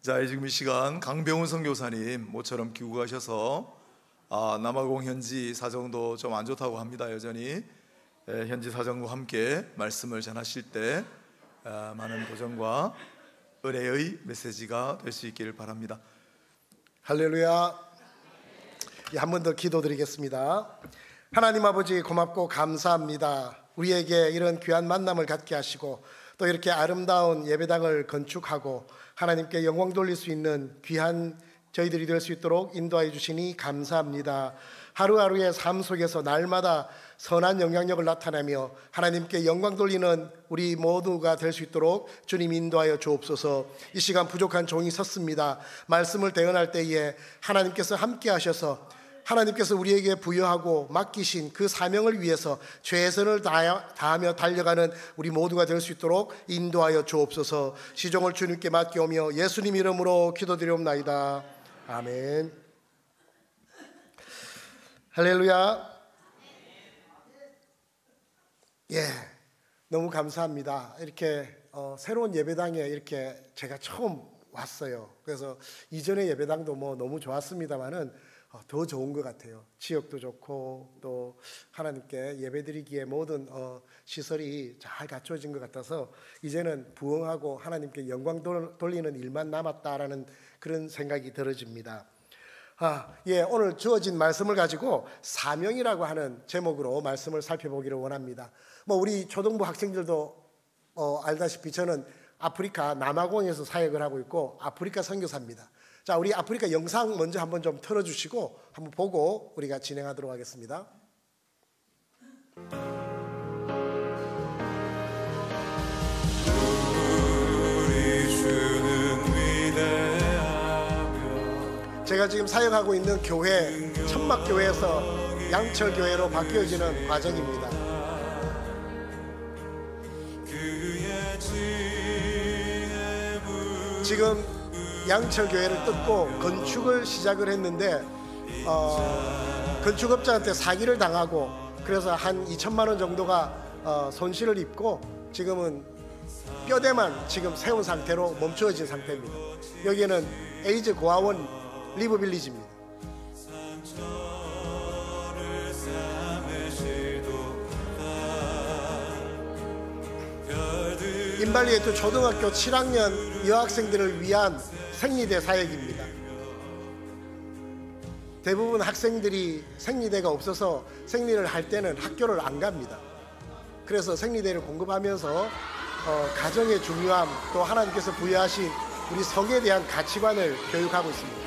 자, 지금 이 시간 강병훈 선교사님 모처럼 귀국하셔서 남아공 현지 사정도 좀 안 좋다고 합니다. 여전히 현지 사정과 함께 말씀을 전하실 때 많은 도전과 은혜의 메시지가 될 수 있기를 바랍니다. 할렐루야. 한 번 더 기도드리겠습니다. 하나님 아버지, 고맙고 감사합니다. 우리에게 이런 귀한 만남을 갖게 하시고 또 이렇게 아름다운 예배당을 건축하고 하나님께 영광 돌릴 수 있는 귀한 저희들이 될 수 있도록 인도하여 주시니 감사합니다. 하루하루의 삶 속에서 날마다 선한 영향력을 나타내며 하나님께 영광 돌리는 우리 모두가 될 수 있도록 주님 인도하여 주옵소서. 이 시간 부족한 종이 섰습니다. 말씀을 대언할 때에 하나님께서 함께 하셔서 하나님께서 우리에게 부여하고 맡기신 그 사명을 위해서 최선을 다하며 달려가는 우리 모두가 될 수 있도록 인도하여 주옵소서. 시종을 주님께 맡겨오며 예수님 이름으로 기도드리옵나이다. 아멘. 할렐루야. 너무 감사합니다. 이렇게 새로운 예배당에 이렇게 제가 처음 왔어요. 그래서 이전의 예배당도 너무 좋았습니다만은 더 좋은 것 같아요. 지역도 좋고 또 하나님께 예배드리기에 모든 시설이 잘 갖춰진 것 같아서 이제는 부흥하고 하나님께 영광 돌리는 일만 남았다라는 그런 생각이 들어집니다. 오늘 주어진 말씀을 가지고 사명이라고 하는 제목으로 말씀을 살펴보기를 원합니다. 우리 초등부 학생들도 알다시피 저는 아프리카 남아공에서 사역을 하고 있고 아프리카 선교사입니다. 자, 우리 아프리카 영상 먼저 한번 좀 틀어주시고 한번 보고 우리가 진행하도록 하겠습니다. 제가 지금 사역하고 있는 교회 천막교회에서 양철교회로 바뀌어지는 과정입니다. 지금 양철교회를 뜯고 건축을 시작을 했는데 건축업자한테 사기를 당하고 그래서 한 2천만 원 정도가 손실을 입고 지금은 뼈대만 지금 세운 상태로 멈추어진 상태입니다. 여기는 에이즈 고아원 리브빌리지입니다. 인발리에트 초등학교 7학년 여학생들을 위한 생리대 사역입니다. 대부분 학생들이 생리대가 없어서 생리를 할 때는 학교를 안 갑니다. 그래서 생리대를 공급하면서 가정의 중요함 또 하나님께서 부여하신 우리 성에 대한 가치관을 교육하고 있습니다.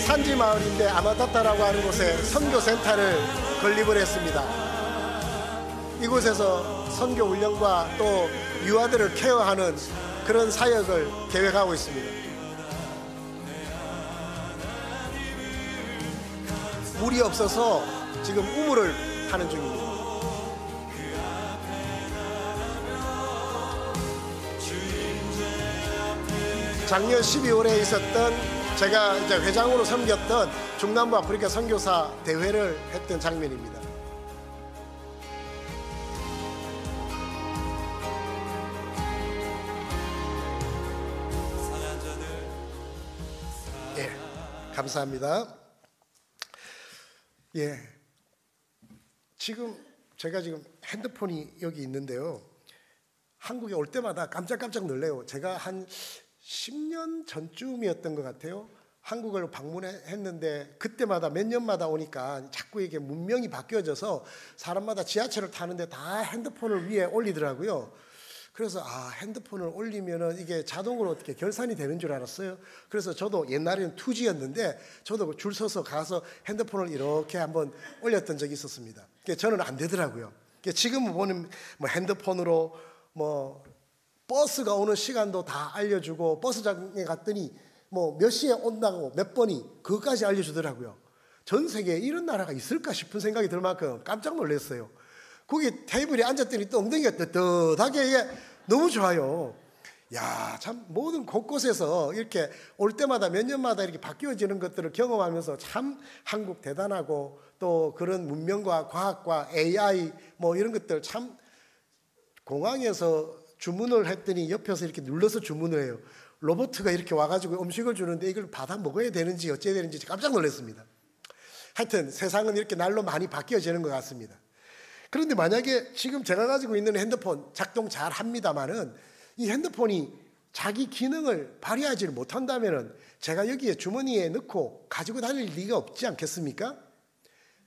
산지 마을인데 아마타타라고 하는 곳에 선교센터를 건립을 했습니다. 이곳에서 선교 훈련과 또 유아들을 케어하는 그런 사역을 계획하고 있습니다. 물이 없어서 지금 우물을 하는 중입니다. 작년 12월에 있었던 제가 이제 회장으로 섬겼던 중남부 아프리카 선교사 대회를 했던 장면입니다. 감사합니다. 제가 지금 핸드폰이 여기 있는데요. 한국에 올 때마다 깜짝깜짝 놀래요. 제가 한 10년 전쯤이었던 것 같아요. 한국을 방문했는데 그때마다 몇 년마다 오니까 자꾸 이게 문명이 바뀌어져서 사람마다 지하철을 타는데 다 핸드폰을 위에 올리더라고요. 그래서 핸드폰을 올리면은 이게 자동으로 어떻게 결산이 되는 줄 알았어요. 그래서 저도 옛날에는 2G였는데 저도 줄 서서 가서 핸드폰을 이렇게 한번 올렸던 적이 있었습니다. 저는 안 되더라고요. 지금 보는 핸드폰으로 버스가 오는 시간도 다 알려주고 버스장에 갔더니 몇 시에 온다고 몇 번이 그것까지 알려주더라고요. 전 세계에 이런 나라가 있을까 싶은 생각이 들 만큼 깜짝 놀랐어요. 거기 테이블에 앉았더니 또 엉덩이가 떳떳하게 이게 너무 좋아요. 야, 참 모든 곳곳에서 이렇게 올 때마다 몇 년마다 이렇게 바뀌어지는 것들을 경험하면서 참 한국 대단하고, 또 그런 문명과 과학과 AI 뭐 이런 것들, 참 공항에서 주문을 했더니 옆에서 이렇게 눌러서 주문을 해요. 로봇가 이렇게 와가지고 음식을 주는데 이걸 받아 먹어야 되는지 어째야 되는지 깜짝 놀랐습니다. 하여튼 세상은 이렇게 날로 많이 바뀌어지는 것 같습니다. 그런데 만약에 지금 제가 가지고 있는 핸드폰 작동 잘 합니다만은 이 핸드폰이 자기 기능을 발휘하지를 못한다면은 제가 여기에 주머니에 넣고 가지고 다닐 리가 없지 않겠습니까?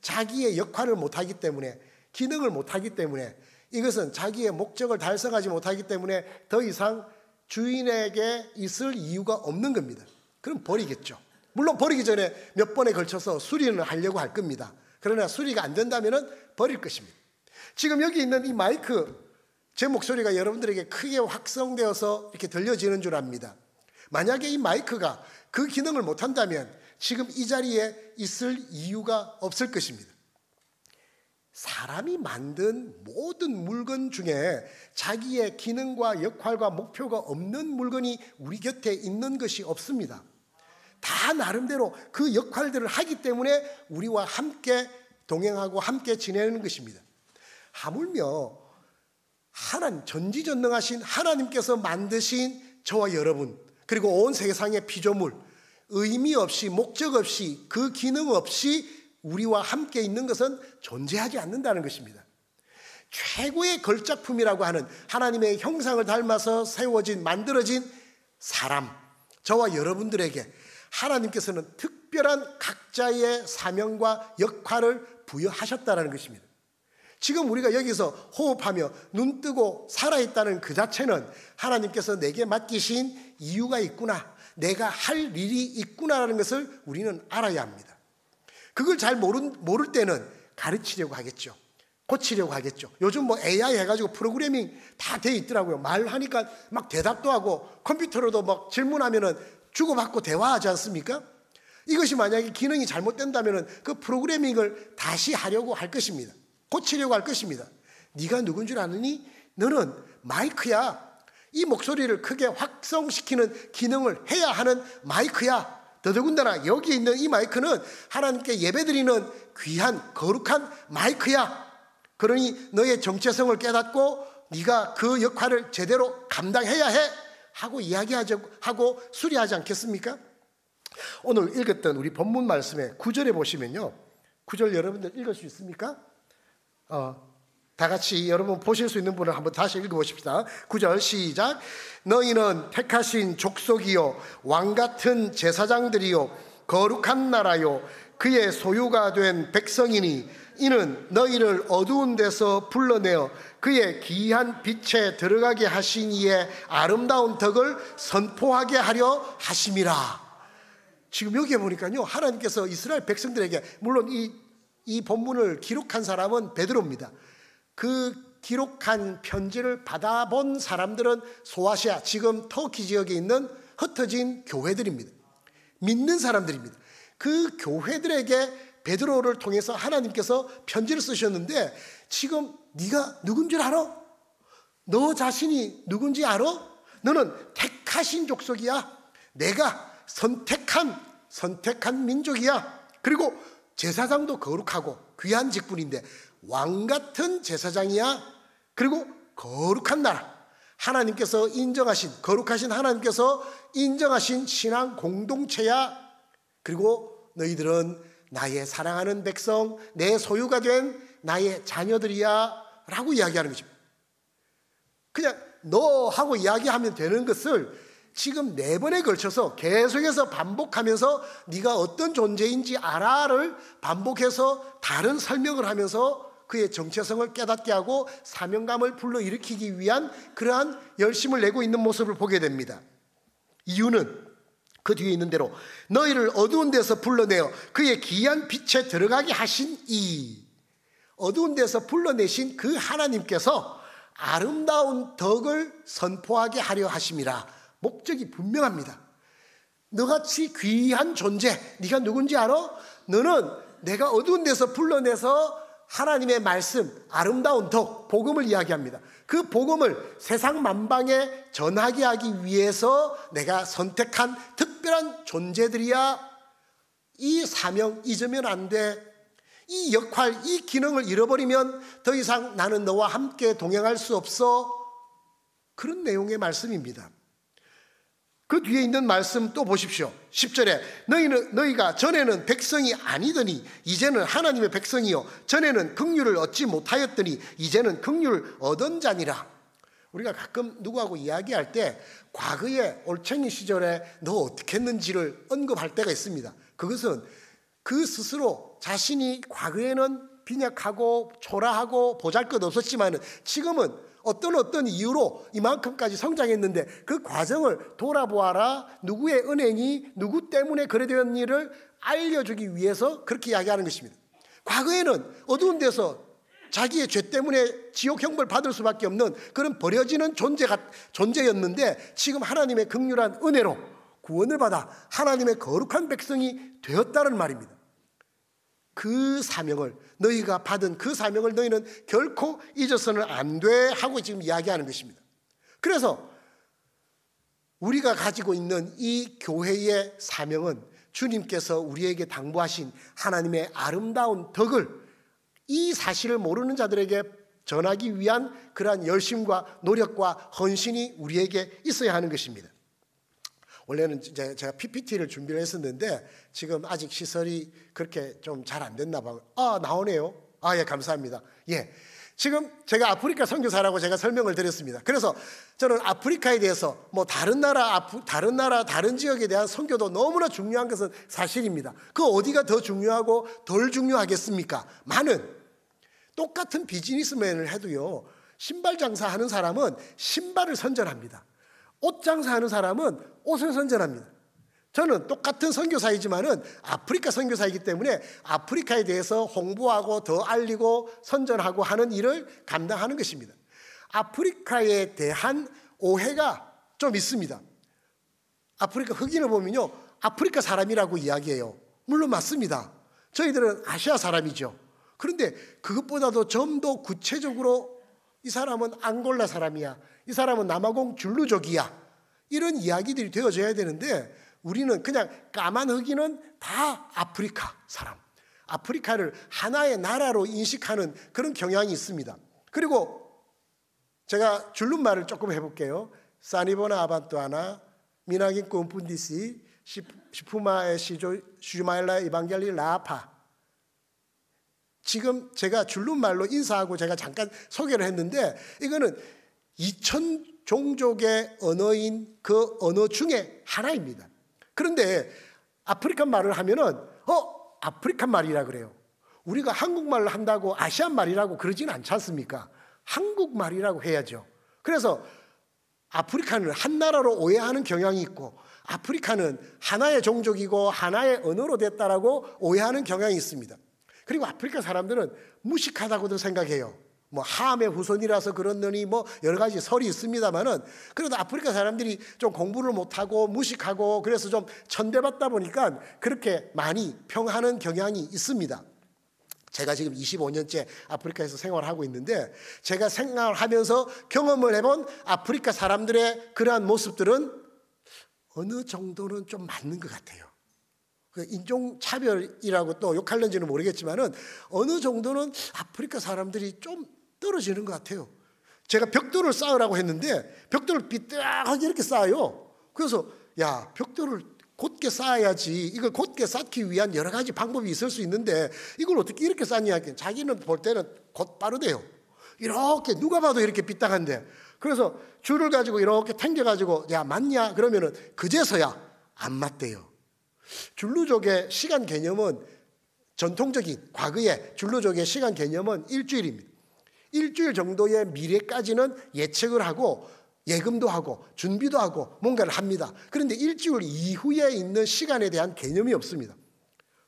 자기의 역할을 못하기 때문에, 기능을 못하기 때문에, 이것은 자기의 목적을 달성하지 못하기 때문에 더 이상 주인에게 있을 이유가 없는 겁니다. 그럼 버리겠죠. 물론 버리기 전에 몇 번에 걸쳐서 수리는 하려고 할 겁니다. 그러나 수리가 안 된다면 버릴 것입니다. 지금 여기 있는 이 마이크, 제 목소리가 여러분들에게 크게 확성되어서 이렇게 들려지는 줄 압니다. 만약에 이 마이크가 그 기능을 못한다면 지금 이 자리에 있을 이유가 없을 것입니다. 사람이 만든 모든 물건 중에 자기의 기능과 역할과 목표가 없는 물건이 우리 곁에 있는 것이 없습니다. 다 나름대로 그 역할들을 하기 때문에 우리와 함께 동행하고 함께 지내는 것입니다. 하물며 하나님, 전지전능하신 하나님께서 만드신 저와 여러분, 그리고 온 세상의 피조물, 의미 없이, 목적 없이, 그 기능 없이 우리와 함께 있는 것은 존재하지 않는다는 것입니다. 최고의 걸작품이라고 하는 하나님의 형상을 닮아서 세워진, 만들어진 사람, 저와 여러분들에게 하나님께서는 특별한 각자의 사명과 역할을 부여하셨다는 것입니다. 지금 우리가 여기서 호흡하며 눈 뜨고 살아있다는 그 자체는 하나님께서 내게 맡기신 이유가 있구나, 내가 할 일이 있구나라는 것을 우리는 알아야 합니다. 그걸 잘 모를 때는 가르치려고 하겠죠. 고치려고 하겠죠. 요즘 뭐 AI 해가지고 프로그래밍 다 돼 있더라고요. 말하니까 막 대답도 하고 컴퓨터로도 막 질문하면은 주고받고 대화하지 않습니까? 이것이 만약에 기능이 잘못된다면은 그 프로그래밍을 다시 하려고 할 것입니다. 고치려고 할 것입니다. 네가 누군 줄 아느니? 너는 마이크야. 이 목소리를 크게 확성시키는 기능을 해야 하는 마이크야. 더더군다나 여기 있는 이 마이크는 하나님께 예배드리는 귀한 거룩한 마이크야. 그러니 너의 정체성을 깨닫고 네가 그 역할을 제대로 감당해야 해 하고 이야기하고 수리하지 않겠습니까? 오늘 읽었던 우리 본문 말씀에 9절에 보시면요, 9절 여러분들 읽을 수 있습니까? 다 같이 여러분 보실 수 있는 분을 한번 다시 읽어보십시다. 9절 시작. 너희는 택하신 족속이요 왕같은 제사장들이요 거룩한 나라요 그의 소유가 된 백성이니 이는 너희를 어두운 데서 불러내어 그의 귀한 빛에 들어가게 하신 이의 아름다운 덕을 선포하게 하려 하심이라. 지금 여기에 보니까요, 하나님께서 이스라엘 백성들에게, 물론 이 본문을 기록한 사람은 베드로입니다. 그 기록한 편지를 받아본 사람들은 소아시아, 지금 터키 지역에 있는 흩어진 교회들입니다. 믿는 사람들입니다. 그 교회들에게 베드로를 통해서 하나님께서 편지를 쓰셨는데, 지금 네가 누군 줄 알아? 너 자신이 누군지 알아? 너는 택하신 족속이야. 내가 선택한 민족이야. 그리고 제사장도 거룩하고 귀한 직분인데 왕같은 제사장이야. 그리고 거룩한 나라, 하나님께서 인정하신, 거룩하신 하나님께서 인정하신 신앙 공동체야. 그리고 너희들은 나의 사랑하는 백성, 내 소유가 된 나의 자녀들이야 라고 이야기하는 것입니다. 그냥 너 하고 이야기하면 되는 것을 지금 4번에 걸쳐서 계속해서 반복하면서 네가 어떤 존재인지 알아를 반복해서 다른 설명을 하면서 그의 정체성을 깨닫게 하고 사명감을 불러일으키기 위한 그러한 열심을 내고 있는 모습을 보게 됩니다. 이유는 그 뒤에 있는 대로 너희를 어두운 데서 불러내어 그의 귀한 빛에 들어가게 하신 이, 어두운 데서 불러내신 그 하나님께서 아름다운 덕을 선포하게 하려 하심이라. 목적이 분명합니다. 너같이 귀한 존재, 네가 누군지 알아? 너는 내가 어두운 데서 불러내서 하나님의 말씀, 아름다운 덕, 복음을 이야기합니다. 그 복음을 세상 만방에 전하게 하기 위해서 내가 선택한 특별한 존재들이야 이 사명 잊으면 안 돼. 이 역할, 이 기능을 잃어버리면 더 이상 나는 너와 함께 동행할 수 없어. 그런 내용의 말씀입니다. 그 뒤에 있는 말씀 또 보십시오. 10절에 너희가 전에는 백성이 아니더니 이제는 하나님의 백성이요 전에는 긍휼을 얻지 못하였더니 이제는 긍휼을 얻은 자니라. 우리가 가끔 누구하고 이야기할 때 과거의 올챙이 시절에 너 어떻게 했는지를 언급할 때가 있습니다. 그것은 그 스스로 자신이 과거에는 빈약하고 초라하고 보잘것없었지만 지금은 어떤 이유로 이만큼까지 성장했는데 그 과정을 돌아보아라. 누구의 은행이 누구 때문에 그래 된 일을 알려주기 위해서 그렇게 이야기하는 것입니다. 과거에는 어두운 데서 자기의 죄 때문에 지옥 형벌 받을 수밖에 없는 그런 버려지는 존재였는데 지금 하나님의 긍휼한 은혜로 구원을 받아 하나님의 거룩한 백성이 되었다는 말입니다. 그 사명을 너희가 받은 그 사명을 너희는 결코 잊어서는 안 돼 하고 지금 이야기하는 것입니다. 그래서 우리가 가지고 있는 이 교회의 사명은 주님께서 우리에게 당부하신 하나님의 아름다운 덕을 이 사실을 모르는 자들에게 전하기 위한 그러한 열심과 노력과 헌신이 우리에게 있어야 하는 것입니다. 원래는 제가 PPT를 준비를 했었는데 지금 아직 시설이 그렇게 좀 잘 안 됐나 봐요. 나오네요. 예, 감사합니다. 예. 지금 제가 아프리카 선교사라고 제가 설명을 드렸습니다. 그래서 저는 아프리카에 대해서 뭐 다른 지역에 대한 선교도 너무나 중요한 것은 사실입니다. 그 어디가 더 중요하고 덜 중요하겠습니까? 많은 똑같은 비즈니스맨을 해도요. 신발 장사하는 사람은 신발을 선전합니다. 옷 장사하는 사람은 옷을 선전합니다. 저는 똑같은 선교사이지만은 아프리카 선교사이기 때문에 아프리카에 대해서 홍보하고 더 알리고 선전하고 하는 일을 감당하는 것입니다. 아프리카에 대한 오해가 좀 있습니다. 아프리카 흑인을 보면요, 아프리카 사람이라고 이야기해요. 물론 맞습니다. 저희들은 아시아 사람이죠. 그런데 그것보다도 좀 더 구체적으로 이 사람은 앙골라 사람이야, 이 사람은 남아공 줄루족이야, 이런 이야기들이 되어져야 되는데 우리는 그냥 까만 흑인은 다 아프리카 사람, 아프리카를 하나의 나라로 인식하는 그런 경향이 있습니다. 그리고 제가 줄눈말을 조금 해볼게요. 사니보나 아반뚜아나 미나긴 꼼푼디시 시푸마의 슈마일라 이방겔리 라파. 지금 제가 줄눈말로 인사하고 제가 잠깐 소개를 했는데 이거는 2000종족의 언어인 그 언어 중에 하나입니다. 그런데 아프리칸 말을 하면은 아프리칸 말이라 그래요. 우리가 한국말을 한다고 아시안 말이라고 그러지는 않지 않습니까? 한국말이라고 해야죠. 그래서 아프리카는 한 나라로 오해하는 경향이 있고 아프리카는 하나의 종족이고 하나의 언어로 됐다라고 오해하는 경향이 있습니다. 그리고 아프리카 사람들은 무식하다고도 생각해요. 뭐 함의 후손이라서 그렇느니 뭐 여러 가지 설이 있습니다만은 그래도 아프리카 사람들이 좀 공부를 못하고 무식하고 그래서 좀 천대받다 보니까 그렇게 많이 평하는 경향이 있습니다. 제가 지금 25년째 아프리카에서 생활하고 있는데 제가 생활하면서 경험을 해본 아프리카 사람들의 그러한 모습들은 어느 정도는 좀 맞는 것 같아요. 인종차별이라고 또 욕할는지는 모르겠지만은 어느 정도는 아프리카 사람들이 좀 떨어지는 것 같아요. 제가 벽돌을 쌓으라고 했는데 벽돌을 삐뚤하게 이렇게 쌓아요. 그래서 벽돌을 곧게 쌓아야지, 이걸 곧게 쌓기 위한 여러 가지 방법이 있을 수 있는데 이걸 어떻게 이렇게 쌓냐, 자기는 볼 때는 곧 빠르대요. 이렇게 누가 봐도 이렇게 삐딱한데, 그래서 줄을 가지고 이렇게 당겨가지고 맞냐 그러면은 그제서야 안 맞대요. 줄루족의 시간 개념은 전통적인 과거의 줄루족의 시간 개념은 일주일입니다. 일주일 정도의 미래까지는 예측을 하고 예금도 하고 준비도 하고 뭔가를 합니다. 그런데 일주일 이후에 있는 시간에 대한 개념이 없습니다.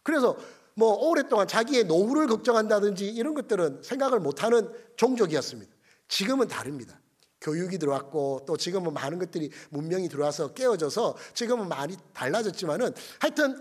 그래서 뭐 오랫동안 자기의 노후를 걱정한다든지 이런 것들은 생각을 못하는 종족이었습니다. 지금은 다릅니다. 교육이 들어왔고 또 지금은 많은 것들이 문명이 들어와서 깨어져서 지금은 많이 달라졌지만은 하여튼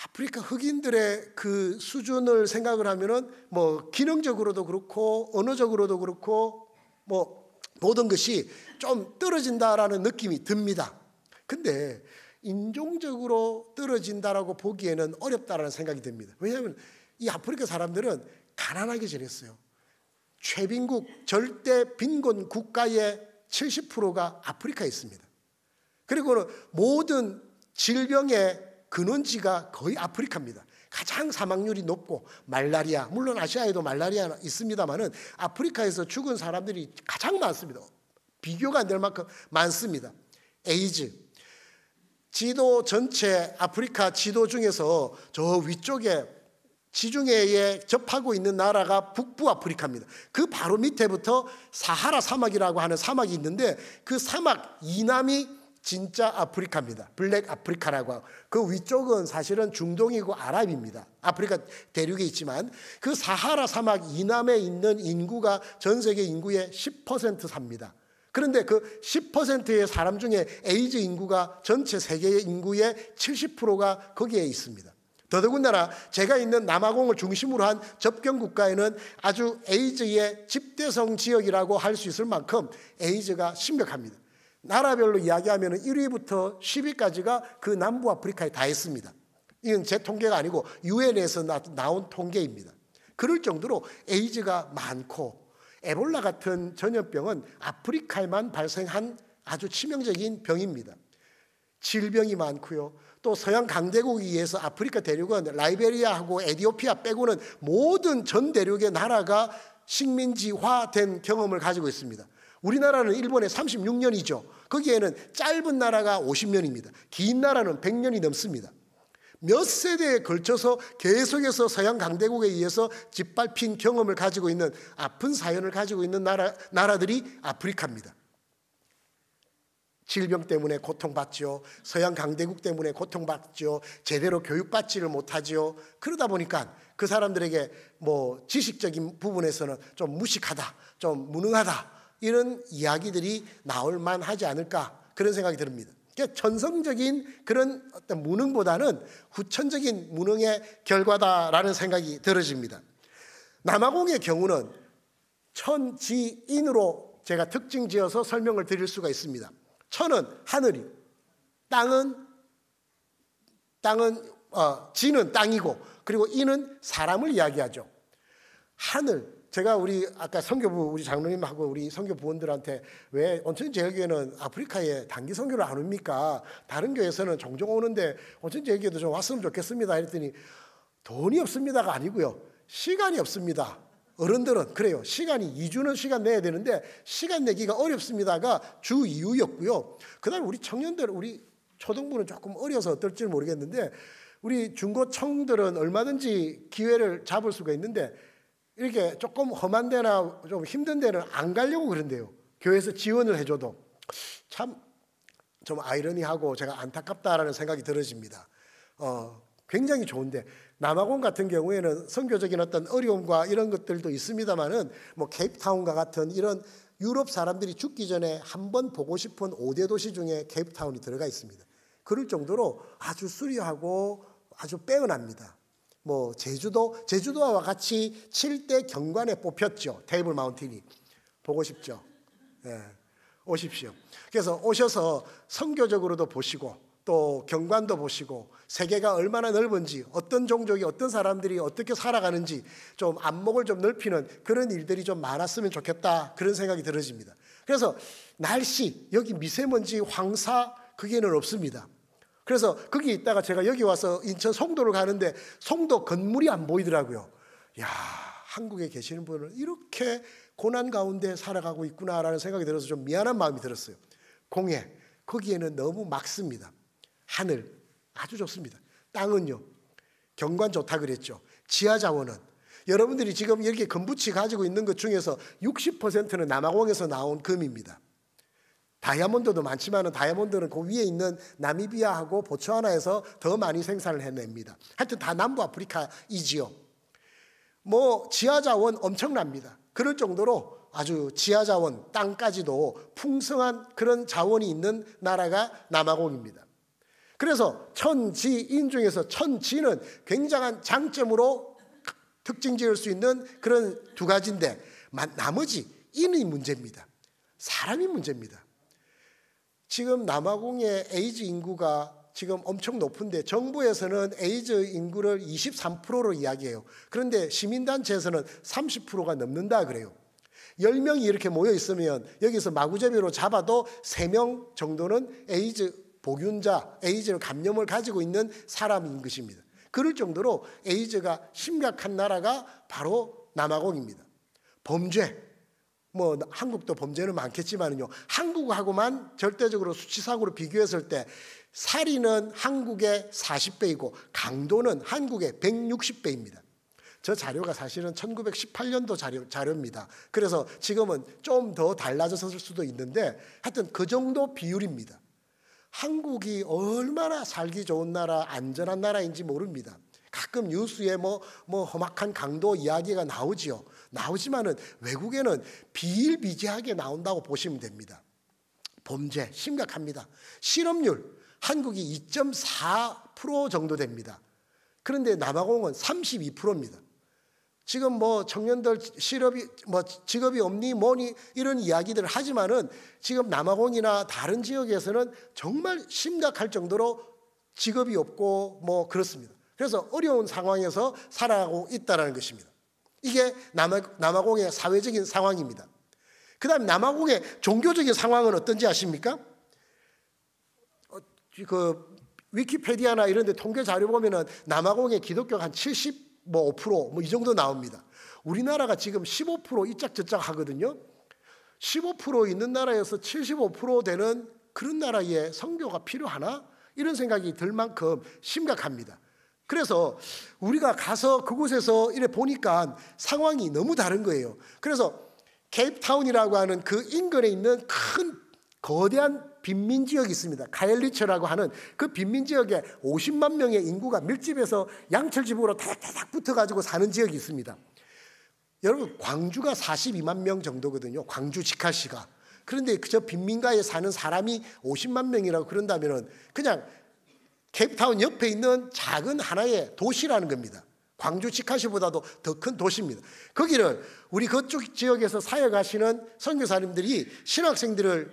아프리카 흑인들의 그 수준을 생각을 하면은 뭐 기능적으로도 그렇고 언어적으로도 그렇고 뭐 모든 것이 좀 떨어진다라는 느낌이 듭니다. 근데 인종적으로 떨어진다라고 보기에는 어렵다라는 생각이 듭니다. 왜냐하면 이 아프리카 사람들은 가난하게 지냈어요. 최빈국 절대 빈곤 국가의 70%가 아프리카에 있습니다. 그리고 모든 질병의 근원지가 거의 아프리카입니다. 가장 사망률이 높고 말라리아, 물론 아시아에도 말라리아 있습니다만은 아프리카에서 죽은 사람들이 가장 많습니다. 비교가 안 될 만큼 많습니다. 에이즈, 지도 전체 아프리카 지도 중에서 저 위쪽에 지중해에 접하고 있는 나라가 북부 아프리카입니다. 그 바로 밑에부터 사하라 사막이라고 하는 사막이 있는데 그 사막 이남이 진짜 아프리카입니다. 블랙 아프리카라고 하고 그 위쪽은 사실은 중동이고 아랍입니다. 아프리카 대륙에 있지만 그 사하라 사막 이남에 있는 인구가 전 세계 인구의 10% 삽니다. 그런데 그 10%의 사람 중에 에이즈 인구가 전체 세계 인구의 70%가 거기에 있습니다. 더더군다나 제가 있는 남아공을 중심으로 한 접경 국가에는 아주 에이즈의 집대성 지역이라고 할 수 있을 만큼 에이즈가 심각합니다. 나라별로 이야기하면 1위부터 10위까지가 그 남부 아프리카에 다 있습니다. 이건 제 통계가 아니고 유엔에서 나온 통계입니다. 그럴 정도로 에이즈가 많고 에볼라 같은 전염병은 아프리카에만 발생한 아주 치명적인 병입니다. 질병이 많고요. 또 서양 강대국에 의해서 아프리카 대륙은 라이베리아하고 에티오피아 빼고는 모든 전 대륙의 나라가 식민지화된 경험을 가지고 있습니다. 우리나라는 일본에 36년이죠. 거기에는 짧은 나라가 50년입니다. 긴 나라는 100년이 넘습니다. 몇 세대에 걸쳐서 계속해서 서양 강대국에 의해서 짓밟힌 경험을 가지고 있는 아픈 사연을 가지고 있는 나라들이 아프리카입니다. 질병 때문에 고통받죠. 서양 강대국 때문에 고통받죠. 제대로 교육받지를 못하죠. 그러다 보니까 그 사람들에게 뭐 지식적인 부분에서는 좀 무식하다, 좀 무능하다 이런 이야기들이 나올 만하지 않을까 그런 생각이 듭니다. 그러니까 천성적인 그런 어떤 무능보다는 후천적인 무능의 결과다라는 생각이 들어집니다. 남아공의 경우는 천지인으로 제가 특징 지어서 설명을 드릴 수가 있습니다. 천은 하늘이, 지는 땅이고 그리고 인은 사람을 이야기하죠. 하늘, 제가 우리 아까 선교부 우리 장로님하고 우리 선교부원들한테 왜 온천제일교회는 아프리카에 단기 선교를 안 옵니까? 다른 교회에서는 종종 오는데 온천제일교회도 좀 왔으면 좋겠습니다 했더니 돈이 없습니다가 아니고요. 시간이 없습니다. 어른들은 그래요. 시간이 2주는 시간 내야 되는데 시간 내기가 어렵습니다가 주 이유였고요. 그다음에 우리 청년들, 우리 초등부는 조금 어려서 어떨지 모르겠는데 우리 중고청들은 얼마든지 기회를 잡을 수가 있는데 이렇게 조금 험한 데나 좀 힘든 데는 안 가려고 그런대요. 교회에서 지원을 해줘도. 참 좀 아이러니하고 제가 안타깝다라는 생각이 들어집니다. 굉장히 좋은데 남아공 같은 경우에는 선교적인 어떤 어려움과 이런 것들도 있습니다만은 뭐 케이프타운과 같은 이런 유럽 사람들이 죽기 전에 한번 보고 싶은 5대 도시 중에 케이프타운이 들어가 있습니다. 그럴 정도로 아주 수려하고 아주 빼어납니다. 뭐 제주도와 같이 7대 경관에 뽑혔죠. 테이블 마운틴이. 보고 싶죠. 예, 오십시오. 그래서 오셔서 선교적으로도 보시고 또 경관도 보시고 세계가 얼마나 넓은지 어떤 종족이 어떤 사람들이 어떻게 살아가는지 좀 안목을 좀 넓히는 그런 일들이 좀 많았으면 좋겠다 그런 생각이 들어집니다. 그래서 날씨 여기 미세먼지 황사 그게는 없습니다. 그래서 거기 있다가 제가 여기 와서 인천 송도를 가는데 송도 건물이 안 보이더라고요. 야, 한국에 계시는 분은 이렇게 고난 가운데 살아가고 있구나라는 생각이 들어서 좀 미안한 마음이 들었어요. 공해 거기에는 너무 맑습니다. 하늘 아주 좋습니다. 땅은요 경관 좋다 그랬죠. 지하자원은 여러분들이 지금 이렇게 금붙이 가지고 있는 것 중에서 60%는 남아공에서 나온 금입니다. 다이아몬드도 많지만 다이아몬드는 그 위에 있는 나미비아하고 보츠와나에서 더 많이 생산을 해냅니다. 하여튼 다 남부 아프리카이지요. 뭐 지하자원 엄청납니다. 그럴 정도로 아주 지하자원 땅까지도 풍성한 그런 자원이 있는 나라가 남아공입니다. 그래서 천지인 중에서 천지는 굉장한 장점으로 특징 지을 수 있는 그런 두 가지인데 나머지 인의 문제입니다. 사람이 문제입니다. 지금 남아공의 에이즈 인구가 지금 엄청 높은데 정부에서는 에이즈 인구를 23%로 이야기해요. 그런데 시민단체에서는 30%가 넘는다 그래요. 10명이 이렇게 모여 있으면 여기서 마구잡이로 잡아도 3명 정도는 에이즈 보균자, 에이즈 감염을 가지고 있는 사람인 것입니다. 그럴 정도로 에이즈가 심각한 나라가 바로 남아공입니다. 범죄, 뭐 한국도 범죄는 많겠지만요, 한국하고만 절대적으로 수치상으로 비교했을 때 살인은 한국의 40배이고 강도는 한국의 160배입니다. 저 자료가 사실은 1918년도 자료입니다. 그래서 지금은 좀 더 달라졌을 수도 있는데 하여튼 그 정도 비율입니다. 한국이 얼마나 살기 좋은 나라, 안전한 나라인지 모릅니다. 가끔 뉴스에 뭐 험악한 강도 이야기가 나오지요. 나오지만은 외국에는 비일비재하게 나온다고 보시면 됩니다. 범죄 심각합니다. 실업률 한국이 2.4% 정도 됩니다. 그런데 남아공은 32%입니다. 지금 뭐 청년들 실업이 뭐 직업이 없니 뭐니 이런 이야기들을 하지만은 지금 남아공이나 다른 지역에서는 정말 심각할 정도로 직업이 없고 뭐 그렇습니다. 그래서 어려운 상황에서 살아가고 있다는 것입니다. 이게 남아공의 사회적인 상황입니다. 그 다음에 남아공의 종교적인 상황은 어떤지 아십니까? 그 위키페디아나 이런 데 통계 자료 보면은 남아공의 기독교가 한 75% 뭐 이 정도 나옵니다. 우리나라가 지금 15% 이짝저짝 하거든요. 15% 있는 나라에서 75% 되는 그런 나라에 선교가 필요하나? 이런 생각이 들 만큼 심각합니다. 그래서 우리가 가서 그곳에서 이래 보니까 상황이 너무 다른 거예요. 그래서 케이프타운이라고 하는 그 인근에 있는 큰 거대한 빈민지역이 있습니다. 카엘리처라고 하는 그 빈민지역에 50만 명의 인구가 밀집해서 양철집으로 다닥다닥 붙어가지고 사는 지역이 있습니다. 여러분 광주가 42만 명 정도거든요. 광주 직할시가. 그런데 저 빈민가에 사는 사람이 50만 명이라고 그런다면 그냥 케이프타운 옆에 있는 작은 하나의 도시라는 겁니다. 광주 직할시보다도 더 큰 도시입니다. 거기를 우리 그쪽 지역에서 사역하시는 선교사님들이 신학생들을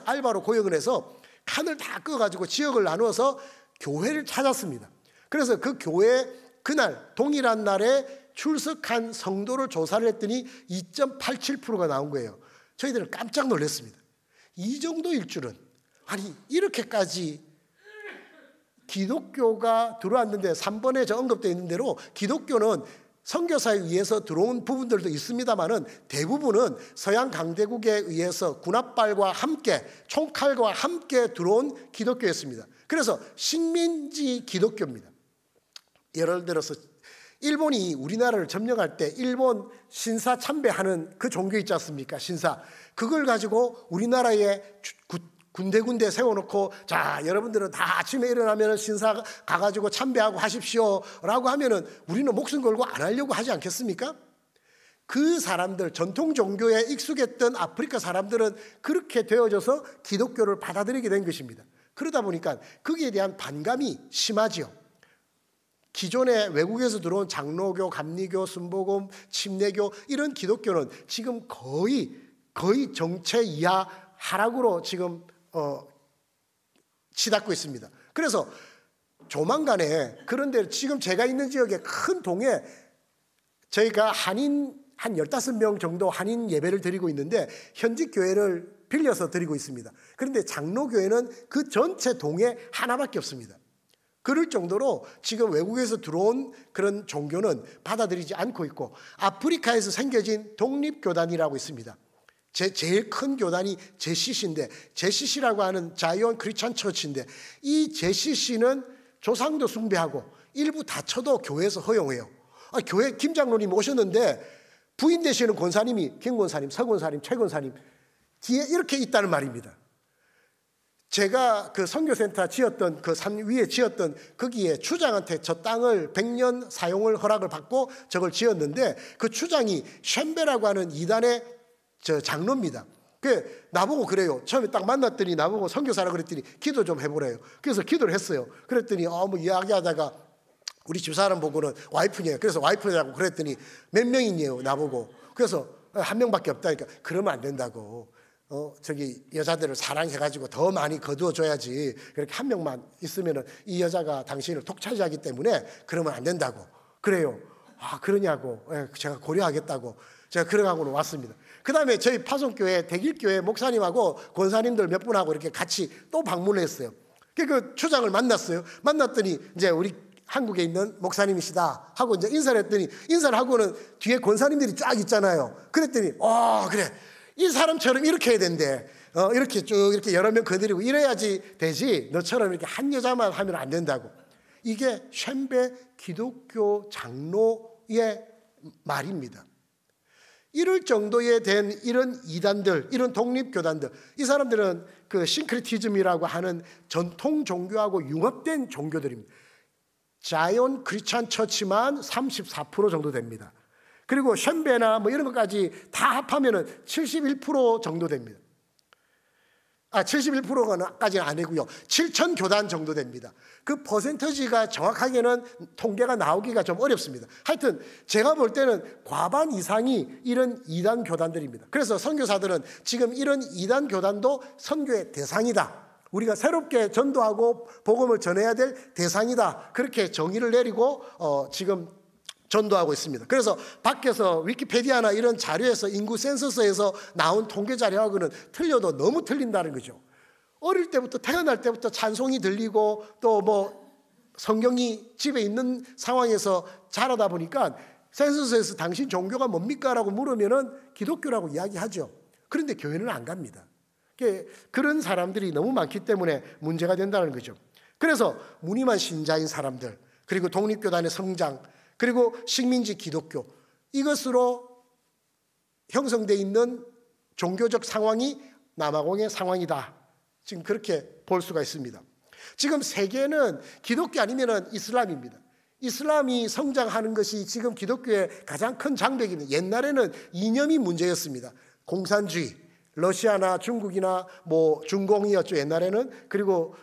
알바로 고용을 해서 칸을 다 끄어가지고 지역을 나누어서 교회를 찾았습니다. 그래서 그 교회 그날 동일한 날에 출석한 성도를 조사를 했더니 2.87%가 나온 거예요. 저희들은 깜짝 놀랐습니다. 이 정도일 줄은, 아니 이렇게까지 기독교가 들어왔는데 3번에 저 언급되어 있는 대로 기독교는 선교사에 의해서 들어온 부분들도 있습니다만은 대부분은 서양 강대국에 의해서 군합발과 함께 총칼과 함께 들어온 기독교였습니다. 그래서 식민지 기독교입니다. 예를 들어서 일본이 우리나라를 점령할 때 일본 신사 참배하는 그 종교 있지 않습니까? 신사. 그걸 가지고 우리나라에 군데군데 세워놓고 자 여러분들은 다 아침에 일어나면 신사 가가지고 참배하고 하십시오 라고 하면은 우리는 목숨 걸고 안 하려고 하지 않겠습니까? 그 사람들 전통 종교에 익숙했던 아프리카 사람들은 그렇게 되어져서 기독교를 받아들이게 된 것입니다. 그러다 보니까 거기에 대한 반감이 심하지요. 기존에 외국에서 들어온 장로교, 감리교, 순복음, 침례교 이런 기독교는 지금 거의 정체 이하 하락으로 지금 치닫고 있습니다. 그래서 조만간에 그런데 지금 제가 있는 지역의 큰 동에 저희가 한인 한 15명 정도 한인 예배를 드리고 있는데 현직 교회를 빌려서 드리고 있습니다. 그런데 장로교회는 그 전체 동에 하나밖에 없습니다. 그럴 정도로 지금 외국에서 들어온 그런 종교는 받아들이지 않고 있고 아프리카에서 생겨진 독립교단이라고 있습니다. 제일 큰 교단이 JCC인데 JCC라고 하는 자이언 크리스천 처치인데 이 JCC는 조상도 숭배하고 일부 다쳐도 교회에서 허용해요. 교회 김 장로님 오셨는데 부인 되시는 권사님이 김 권사님, 서 권사님, 최 권사님 뒤에 이렇게 있다는 말입니다. 제가 그 선교센터 지었던 그 산 위에 지었던 거기에 추장한테 저 땅을 100년 사용을 허락을 받고 저걸 지었는데 그 추장이 쉔베라고 하는 이단의 저 장로입니다. 나보고 그래요. 처음에 딱 만났더니 나보고 선교사라 그랬더니 기도 좀 해보래요. 그래서 기도를 했어요. 그랬더니 뭐 이야기하다가 우리 집사람 보고는 와이프냐고. 그래서 와이프냐고 그랬더니 몇 명이냐고 나보고. 그래서 한 명밖에 없다니까. 그러면 안 된다고. 저기 여자들을 사랑해가지고 더 많이 거두어줘야지. 그렇게 한 명만 있으면은 이 여자가 당신을 독차지하기 때문에 그러면 안 된다고. 그래요. 그러냐고. 제가 고려하겠다고. 제가 그래가고는 왔습니다. 그 다음에 저희 파송교회 대길교회 목사님하고 권사님들 몇 분하고 이렇게 같이 또 방문을 했어요. 그 초장을 만났어요. 만났더니 이제 우리 한국에 있는 목사님이시다 하고 이제 인사를 했더니, 인사를 하고는 뒤에 권사님들이 쫙 있잖아요. 그랬더니 그래, 이 사람처럼 이렇게 해야 된대. 이렇게 쭉 이렇게 여러 명 거느리고 이래야지 되지, 너처럼 이렇게 한 여자만 하면 안 된다고. 이게 쉔베 기독교 장로의 말입니다. 이럴 정도에 된 이런 이단들, 이런 독립교단들, 이 사람들은 그 싱크리티즘이라고 하는 전통 종교하고 융합된 종교들입니다. 자이언 크리스찬 처치만 34% 정도 됩니다. 그리고 쉔베나 뭐 이런 것까지 다 합하면은 71% 정도 됩니다. 71%까지는 아니고요. 7천 교단 정도 됩니다. 그 퍼센터지가 정확하게는 통계가 나오기가 좀 어렵습니다. 하여튼 제가 볼 때는 과반 이상이 이런 이단 교단들입니다. 그래서 선교사들은 지금 이런 이단 교단도 선교의 대상이다. 우리가 새롭게 전도하고 복음을 전해야 될 대상이다. 그렇게 정의를 내리고 지금 전도하고 있습니다. 그래서 밖에서 위키페디아나 이런 자료에서, 인구 센서스에서 나온 통계 자료하고는 틀려도 너무 틀린다는 거죠. 어릴 때부터, 태어날 때부터 찬송이 들리고 또 뭐 성경이 집에 있는 상황에서 자라다 보니까 센서스에서 당신 종교가 뭡니까? 라고 물으면은 기독교라고 이야기하죠. 그런데 교회는 안 갑니다. 그런 사람들이 너무 많기 때문에 문제가 된다는 거죠. 그래서 무늬만 신자인 사람들, 그리고 독립교단의 성장, 그리고 식민지 기독교, 이것으로 형성되어 있는 종교적 상황이 남아공의 상황이다. 지금 그렇게 볼 수가 있습니다. 지금 세계는 기독교 아니면 이슬람입니다. 이슬람이 성장하는 것이 지금 기독교의 가장 큰 장벽입니다. 옛날에는 이념이 문제였습니다. 공산주의, 러시아나 중국이나 뭐 중공이었죠, 옛날에는. 그리고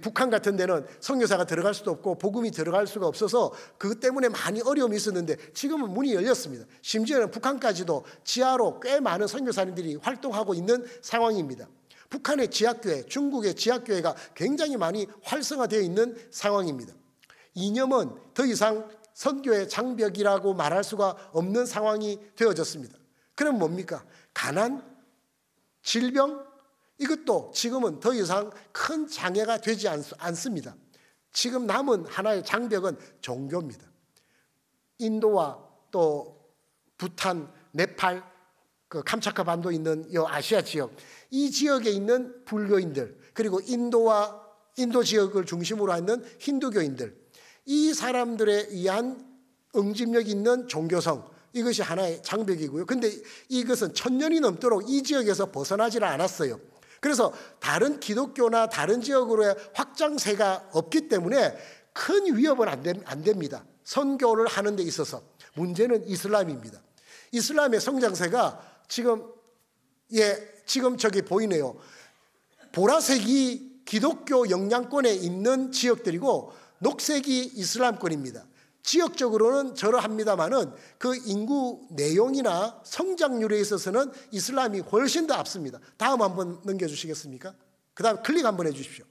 북한 같은 데는 선교사가 들어갈 수도 없고 복음이 들어갈 수가 없어서 그것 때문에 많이 어려움이 있었는데 지금은 문이 열렸습니다. 심지어는 북한까지도 지하로 꽤 많은 선교사님들이 활동하고 있는 상황입니다. 북한의 지하교회, 중국의 지하교회가 굉장히 많이 활성화되어 있는 상황입니다. 이념은 더 이상 선교의 장벽이라고 말할 수가 없는 상황이 되어졌습니다. 그럼 뭡니까? 가난, 질병, 이것도 지금은 더 이상 큰 장애가 되지 않습니다. 지금 남은 하나의 장벽은 종교입니다. 인도와 또 부탄, 네팔, 그 캄차카 반도 있는 이 아시아 지역, 이 지역에 있는 불교인들, 그리고 인도 지역을 중심으로 하는 힌두교인들, 이 사람들에 의한 응집력 있는 종교성, 이것이 하나의 장벽이고요. 근데 이것은 1000년이 넘도록 이 지역에서 벗어나지를 않았어요. 그래서 다른 기독교나 다른 지역으로의 확장세가 없기 때문에 큰 위협은 안 됩니다. 선교를 하는 데 있어서. 문제는 이슬람입니다. 이슬람의 성장세가 지금 저기 보이네요. 보라색이 기독교 영향권에 있는 지역들이고 녹색이 이슬람권입니다. 지역적으로는 저러합니다마는 그 인구 내용이나 성장률에 있어서는 이슬람이 훨씬 더 앞섭니다. 다음 한번 넘겨주시겠습니까? 그 다음 클릭 한번 해주십시오.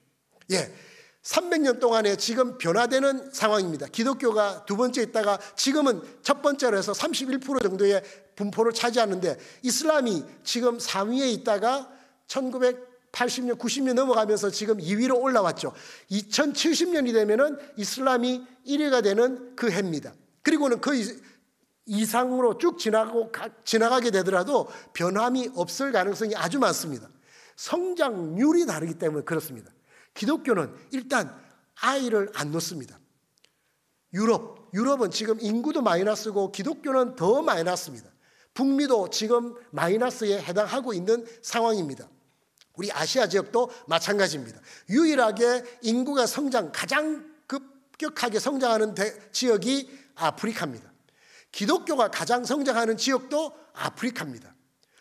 300년 동안에 지금 변화되는 상황입니다. 기독교가 두 번째 있다가 지금은 첫 번째로 해서 31% 정도의 분포를 차지하는데, 이슬람이 지금 3위에 있다가 1980년, 90년 넘어가면서 지금 2위로 올라왔죠. 2070년이 되면은 이슬람이 1위가 되는 그 해입니다. 그리고는 그 이상으로 쭉 지나가게 되더라도 변함이 없을 가능성이 아주 많습니다. 성장률이 다르기 때문에 그렇습니다. 기독교는 일단 아이를 안 놓습니다. 유럽은 지금 인구도 마이너스고 기독교는 더 마이너스입니다. 북미도 지금 마이너스에 해당하고 있는 상황입니다. 우리 아시아 지역도 마찬가지입니다. 유일하게 인구가 가장 급격하게 성장하는 지역이 아프리카입니다. 기독교가 가장 성장하는 지역도 아프리카입니다.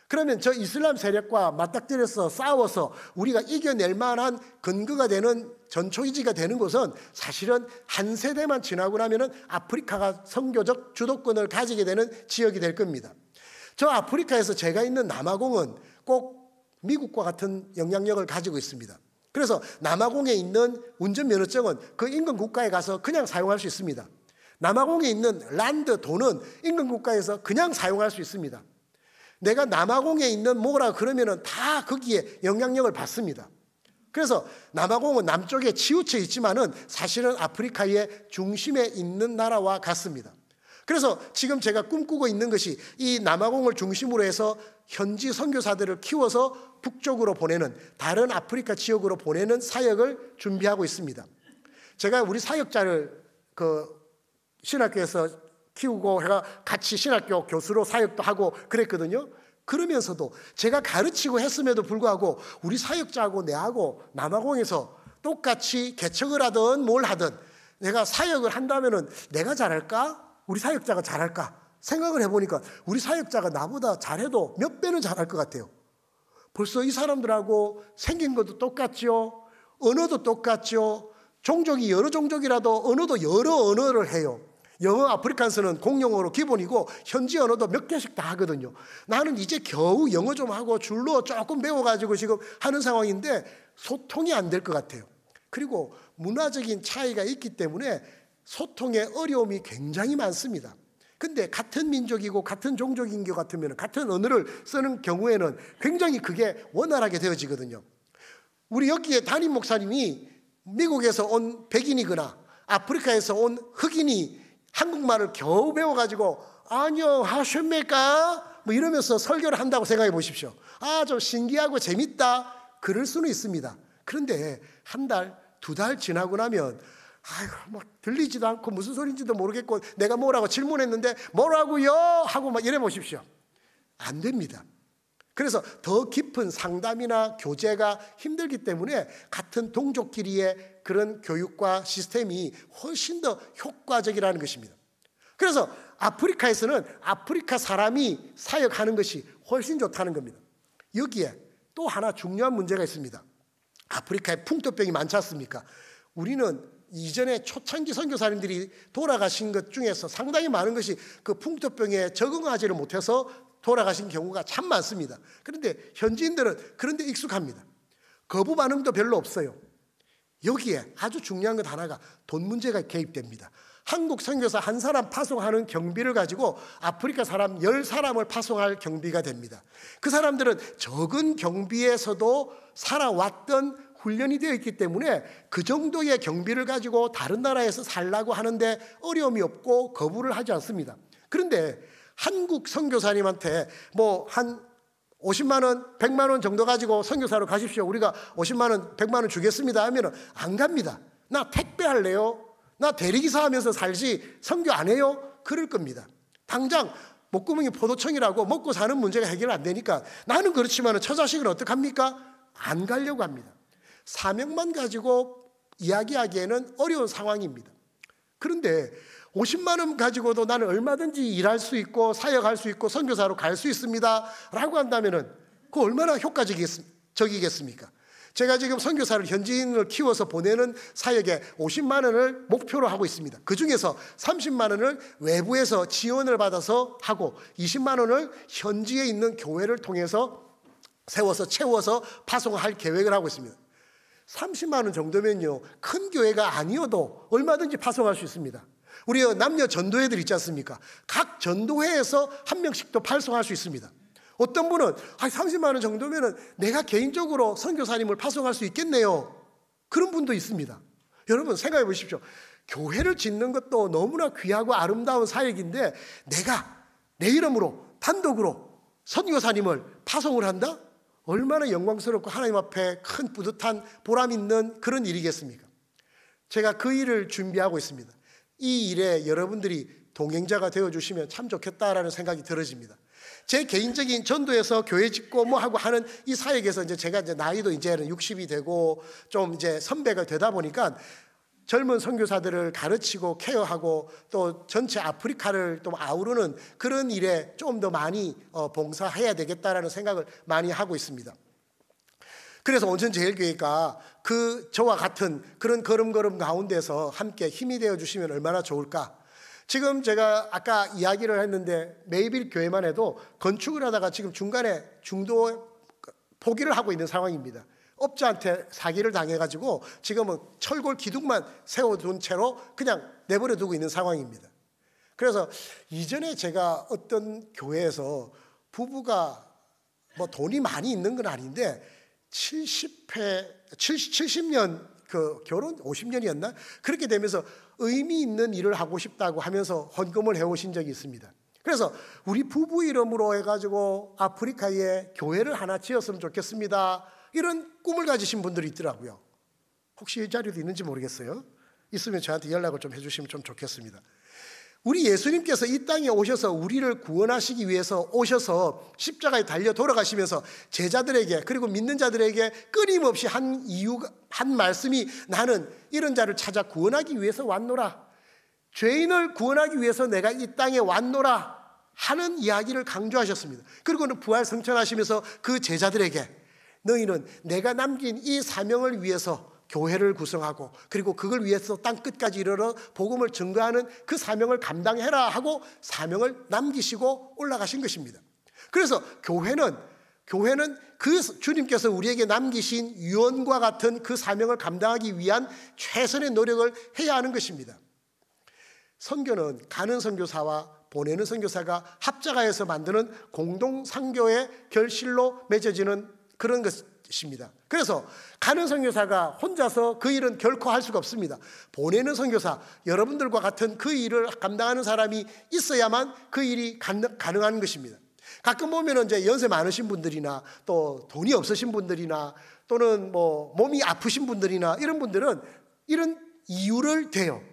그러면 저 이슬람 세력과 맞닥뜨려서 싸워서 우리가 이겨낼 만한 근거가 되는 전초기지가 되는 것은 사실은 한 세대만 지나고 나면은 아프리카가 선교적 주도권을 가지게 되는 지역이 될 겁니다. 저 아프리카에서 제가 있는 남아공은 꼭 미국과 같은 영향력을 가지고 있습니다. 그래서 남아공에 있는 운전면허증은 그 인근 국가에 가서 그냥 사용할 수 있습니다. 남아공에 있는 란드, 돈은 인근 국가에서 그냥 사용할 수 있습니다. 내가 남아공에 있는 뭐라 그러면은 다 거기에 영향력을 받습니다. 그래서 남아공은 남쪽에 치우쳐 있지만은 사실은 아프리카의 중심에 있는 나라와 같습니다. 그래서 지금 제가 꿈꾸고 있는 것이 이 남아공을 중심으로 해서 현지 선교사들을 키워서 북쪽으로 보내는, 다른 아프리카 지역으로 보내는 사역을 준비하고 있습니다. 제가 우리 사역자를 신학교에서 키우고 해가 같이 신학교 교수로 사역도 하고 그랬거든요. 그러면서도 제가 가르치고 했음에도 불구하고 우리 사역자하고 내하고 남아공에서 똑같이 개척을 하든 뭘 하든 내가 사역을 한다면은 내가 잘할까? 우리 사역자가 잘할까? 생각을 해보니까 우리 사역자가 나보다 잘해도 몇 배는 잘할 것 같아요. 벌써 이 사람들하고 생긴 것도 똑같죠. 언어도 똑같죠. 종족이 여러 종족이라도 언어도 여러 언어를 해요. 영어 아프리칸스는 공용어로 기본이고 현지 언어도 몇 개씩 다 하거든요. 나는 이제 겨우 영어 좀 하고 줄로 조금 배워가지고 지금 하는 상황인데 소통이 안 될 것 같아요. 그리고 문화적인 차이가 있기 때문에 소통의 어려움이 굉장히 많습니다. 근데 같은 민족이고 같은 종족인 것 같으면 같은 언어를 쓰는 경우에는 굉장히 그게 원활하게 되어지거든요. 우리 여기에 담임 목사님이 미국에서 온 백인이거나 아프리카에서 온 흑인이 한국말을 겨우 배워가지고 안녕하십니까? 뭐 이러면서 설교를 한다고 생각해 보십시오. 아, 좀 신기하고 재밌다. 그럴 수는 있습니다. 그런데 한 달, 두 달 지나고 나면 아이고, 뭐 들리지도 않고 무슨 소리인지도 모르겠고 내가 뭐라고 질문했는데 뭐라고요? 하고 막 이래 보십시오. 안 됩니다. 그래서 더 깊은 상담이나 교제가 힘들기 때문에 같은 동족끼리의 그런 교육과 시스템이 훨씬 더 효과적이라는 것입니다. 그래서 아프리카에서는 아프리카 사람이 사역하는 것이 훨씬 좋다는 겁니다. 여기에 또 하나 중요한 문제가 있습니다. 아프리카에 풍토병이 많지 않습니까? 우리는 이전에 초창기 선교사님들이 돌아가신 것 중에서 상당히 많은 것이 그 풍토병에 적응하지를 못해서 돌아가신 경우가 참 많습니다. 그런데 현지인들은 그런데 익숙합니다. 거부 반응도 별로 없어요. 여기에 아주 중요한 것 하나가 돈 문제가 개입됩니다. 한국 선교사 한 사람 파송하는 경비를 가지고 아프리카 사람 10사람을 파송할 경비가 됩니다. 그 사람들은 적은 경비에서도 살아왔던 훈련이 되어 있기 때문에 그 정도의 경비를 가지고 다른 나라에서 살라고 하는데 어려움이 없고 거부를 하지 않습니다. 그런데 한국 선교사님한테 뭐 한 50만 원, 100만 원 정도 가지고 선교사로 가십시오. 우리가 50만 원, 100만 원 주겠습니다 하면 안 갑니다. 나 택배 할래요? 나 대리기사 하면서 살지 선교 안 해요? 그럴 겁니다. 당장 목구멍이 포도청이라고 먹고 사는 문제가 해결 안 되니까 나는 그렇지만 처자식은 어떡합니까? 안 가려고 합니다. 사명만 가지고 이야기하기에는 어려운 상황입니다. 그런데 50만 원 가지고도 나는 얼마든지 일할 수 있고 사역할 수 있고 선교사로 갈 수 있습니다 라고 한다면 그거 얼마나 효과적이겠습니까? 제가 지금 선교사를 현지인을 키워서 보내는 사역에 50만 원을 목표로 하고 있습니다. 그중에서 30만 원을 외부에서 지원을 받아서 하고 20만 원을 현지에 있는 교회를 통해서 세워서 채워서 파송할 계획을 하고 있습니다. 30만 원 정도면요 큰 교회가 아니어도 얼마든지 파송할 수 있습니다. 우리 남녀 전도회들 있지 않습니까? 각 전도회에서 한 명씩도 파송할 수 있습니다. 어떤 분은 30만 원 정도면 내가 개인적으로 선교사님을 파송할 수 있겠네요. 그런 분도 있습니다. 여러분 생각해 보십시오. 교회를 짓는 것도 너무나 귀하고 아름다운 사역인데 내가 내 이름으로 단독으로 선교사님을 파송을 한다? 얼마나 영광스럽고 하나님 앞에 큰 뿌듯한 보람 있는 그런 일이겠습니까? 제가 그 일을 준비하고 있습니다. 이 일에 여러분들이 동행자가 되어주시면 참 좋겠다라는 생각이 들어집니다. 제 개인적인 전도에서 교회 짓고 뭐 하고 하는 이 사역에서 제가 나이도 이제는 60이 되고 좀 이제 선배가 되다 보니까 젊은 선교사들을 가르치고 케어하고 또 전체 아프리카를 또 아우르는 그런 일에 좀 더 많이 봉사해야 되겠다라는 생각을 많이 하고 있습니다. 그래서 온천제일교회가 저와 같은 그런 걸음걸음 가운데서 함께 힘이 되어 주시면 얼마나 좋을까. 지금 제가 아까 이야기를 했는데 메이빌 교회만 해도 건축을 하다가 지금 중간에 중도 포기를 하고 있는 상황입니다. 업자한테 사기를 당해가지고 지금은 철골 기둥만 세워둔 채로 그냥 내버려 두고 있는 상황입니다. 그래서 이전에 제가 어떤 교회에서 부부가 뭐 돈이 많이 있는 건 아닌데 70년 그 결혼 50년이었나? 그렇게 되면서 의미 있는 일을 하고 싶다고 하면서 헌금을 해오신 적이 있습니다. 그래서 우리 부부 이름으로 해가지고 아프리카에 교회를 하나 지었으면 좋겠습니다. 이런 꿈을 가지신 분들이 있더라고요. 혹시 이 자리도 있는지 모르겠어요. 있으면 저한테 연락을 좀 해주시면 좀 좋겠습니다. 우리 예수님께서 이 땅에 오셔서 우리를 구원하시기 위해서 오셔서 십자가에 달려 돌아가시면서 제자들에게 그리고 믿는 자들에게 끊임없이 한 말씀이 나는 이런 자를 찾아 구원하기 위해서 왔노라. 죄인을 구원하기 위해서 내가 이 땅에 왔노라 하는 이야기를 강조하셨습니다. 그리고는 부활 승천하시면서 그 제자들에게 너희는 내가 남긴 이 사명을 위해서 교회를 구성하고 그리고 그걸 위해서 땅끝까지 이르러 복음을 증거하는 그 사명을 감당해라 하고 사명을 남기시고 올라가신 것입니다. 그래서 교회는 그 주님께서 우리에게 남기신 유언과 같은 그 사명을 감당하기 위한 최선의 노력을 해야 하는 것입니다. 선교는 가는 선교사와 보내는 선교사가 합작하여서 만드는 공동 상교의 결실로 맺어지는 그런 것입니다. 그래서 가는 선교사가 혼자서 그 일은 결코 할 수가 없습니다. 보내는 선교사, 여러분들과 같은 그 일을 감당하는 사람이 있어야만 그 일이 가능한 것입니다. 가끔 보면 이제 연세 많으신 분들이나 또 돈이 없으신 분들이나 또는 뭐 몸이 아프신 분들이나 이런 분들은 이런 이유를 대요.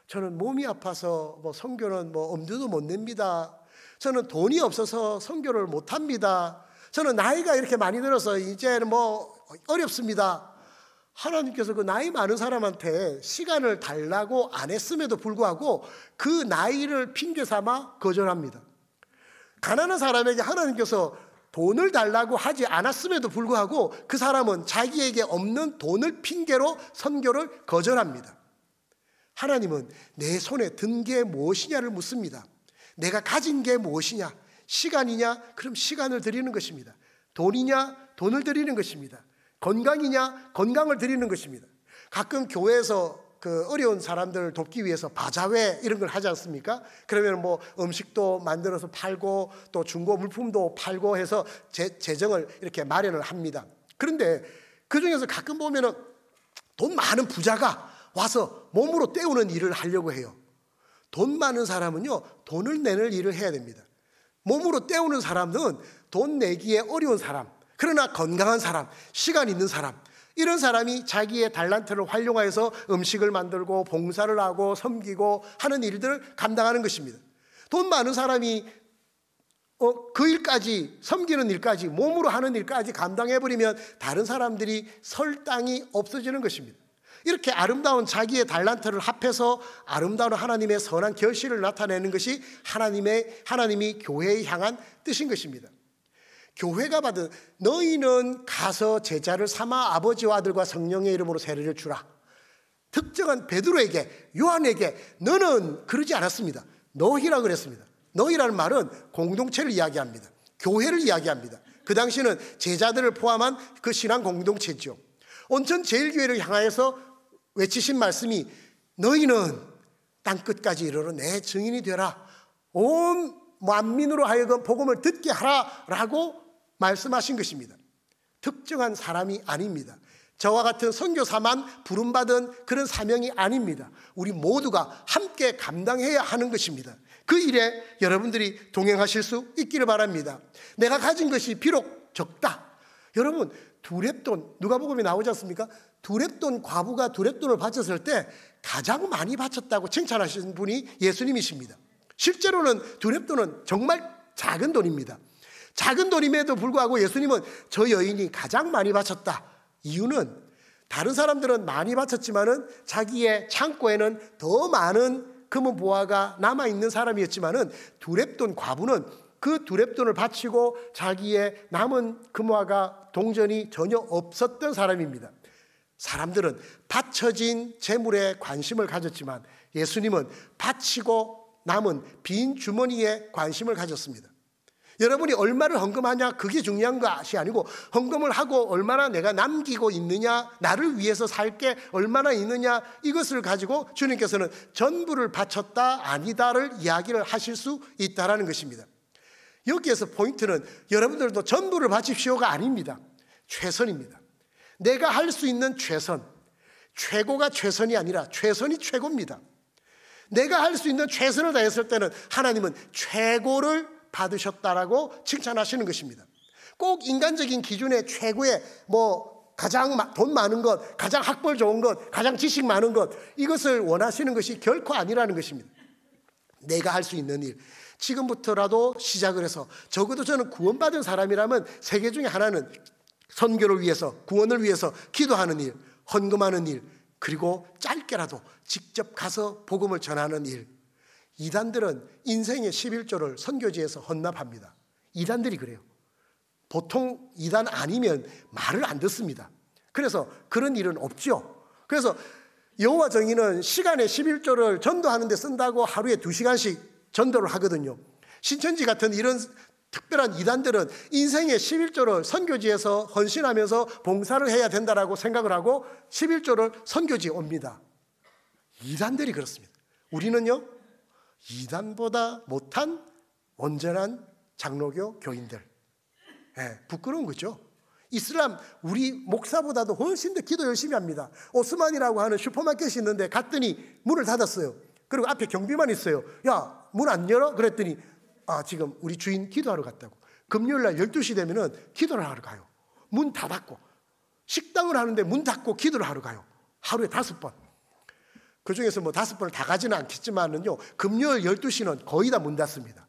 저는 몸이 아파서 뭐 선교는 뭐 엄두도 못 냅니다. 저는 돈이 없어서 선교를 못 합니다. 저는 나이가 이렇게 많이 들어서 이제는 뭐 어렵습니다. 하나님께서 그 나이 많은 사람한테 시간을 달라고 안 했음에도 불구하고 그 나이를 핑계 삼아 거절합니다. 가난한 사람에게 하나님께서 돈을 달라고 하지 않았음에도 불구하고 그 사람은 자기에게 없는 돈을 핑계로 선교를 거절합니다. 하나님은 내 손에 든 게 무엇이냐를 묻습니다. 내가 가진 게 무엇이냐? 시간이냐? 그럼 시간을 드리는 것입니다. 돈이냐? 돈을 드리는 것입니다. 건강이냐? 건강을 드리는 것입니다. 가끔 교회에서 그 어려운 사람들을 돕기 위해서 바자회 이런 걸 하지 않습니까? 그러면 뭐 음식도 만들어서 팔고 또 중고 물품도 팔고 해서 재정을 이렇게 마련을 합니다. 그런데 그 중에서 가끔 보면은 돈 많은 부자가 와서 몸으로 때우는 일을 하려고 해요. 돈 많은 사람은요, 돈을 내는 일을 해야 됩니다. 몸으로 때우는 사람은 돈 내기에 어려운 사람, 그러나 건강한 사람, 시간 있는 사람, 이런 사람이 자기의 달란트를 활용하여서 음식을 만들고 봉사를 하고 섬기고 하는 일들을 감당하는 것입니다. 돈 많은 사람이 그 일까지, 섬기는 일까지, 몸으로 하는 일까지 감당해버리면 다른 사람들이 설 땅이 없어지는 것입니다. 이렇게 아름다운 자기의 달란트를 합해서 아름다운 하나님의 선한 결실을 나타내는 것이 하나님이 교회에 향한 뜻인 것입니다. 교회가 받은 너희는 가서 제자를 삼아 아버지와 아들과 성령의 이름으로 세례를 주라. 특정한 베드로에게, 요한에게 너는 그러지 않았습니다. 너희라 그랬습니다. 너희라는 말은 공동체를 이야기합니다. 교회를 이야기합니다. 그 당시는 제자들을 포함한 그 신앙 공동체죠. 온천 제일교회를 향하여서 외치신 말씀이 너희는 땅끝까지 이르러 내 증인이 되라. 온 만민으로 하여금 복음을 듣게 하라라고 말씀하신 것입니다. 특정한 사람이 아닙니다. 저와 같은 선교사만 부름받은 그런 사명이 아닙니다. 우리 모두가 함께 감당해야 하는 것입니다. 그 일에 여러분들이 동행하실 수 있기를 바랍니다. 내가 가진 것이 비록 적다. 여러분, 두렙돈, 누가복음에 나오지 않습니까? 두렙돈, 과부가 두렙돈을 바쳤을 때 가장 많이 바쳤다고 칭찬하신 분이 예수님이십니다. 실제로는 두렙돈은 정말 작은 돈입니다. 작은 돈임에도 불구하고 예수님은 저 여인이 가장 많이 바쳤다. 이유는 다른 사람들은 많이 바쳤지만은 자기의 창고에는 더 많은 금은 보화가 남아있는 사람이었지만은 두렙돈 과부는 그 두렙돈을 바치고 자기의 남은 금화가 동전이 전혀 없었던 사람입니다. 사람들은 바쳐진 재물에 관심을 가졌지만 예수님은 바치고 남은 빈 주머니에 관심을 가졌습니다. 여러분이 얼마를 헌금하냐 그게 중요한 것이 아니고 헌금을 하고 얼마나 내가 남기고 있느냐, 나를 위해서 살 게 얼마나 있느냐, 이것을 가지고 주님께서는 전부를 바쳤다 아니다를 이야기를 하실 수 있다라는 것입니다. 여기에서 포인트는 여러분들도 전부를 바칩시오가 아닙니다. 최선입니다. 내가 할 수 있는 최선, 최고가 최선이 아니라 최선이 최고입니다. 내가 할 수 있는 최선을 다했을 때는 하나님은 최고를 받으셨다라고 칭찬하시는 것입니다. 꼭 인간적인 기준의 최고의 가장 돈 많은 것, 가장 학벌 좋은 것, 가장 지식 많은 것, 이것을 원하시는 것이 결코 아니라는 것입니다. 내가 할 수 있는 일, 지금부터라도 시작을 해서 적어도 저는 구원받은 사람이라면 세 개 중에 하나는 선교를 위해서, 구원을 위해서 기도하는 일, 헌금하는 일, 그리고 짧게라도 직접 가서 복음을 전하는 일. 이단들은 인생의 11조를 선교지에서 헌납합니다. 이단들이 그래요. 보통 이단 아니면 말을 안 듣습니다. 그래서 그런 일은 없죠. 그래서 여호와 정의는 시간의 11조를 전도하는 데 쓴다고 하루에 2시간씩 전도를 하거든요. 신천지 같은 이런 특별한 이단들은 인생의 11조를 선교지에서 헌신하면서 봉사를 해야 된다라고 생각을 하고 11조를 선교지에 옵니다. 이단들이 그렇습니다. 우리는요, 이단보다 못한 온전한 장로교 교인들. 부끄러운 거죠. 이슬람 우리 목사보다도 훨씬 더 기도 열심히 합니다. 오스만이라고 하는 슈퍼마켓이 있는데 갔더니 문을 닫았어요. 그리고 앞에 경비만 있어요. 야, 문 안 열어? 그랬더니 지금 우리 주인 기도하러 갔다고. 금요일날 12시 되면은 기도를 하러 가요. 문 다 닫고. 식당을 하는데 문 닫고 기도를 하러 가요. 하루에 5번. 그 중에서 5번을 다 가지는 않겠지만은요, 금요일 12시는 거의 다 문 닫습니다.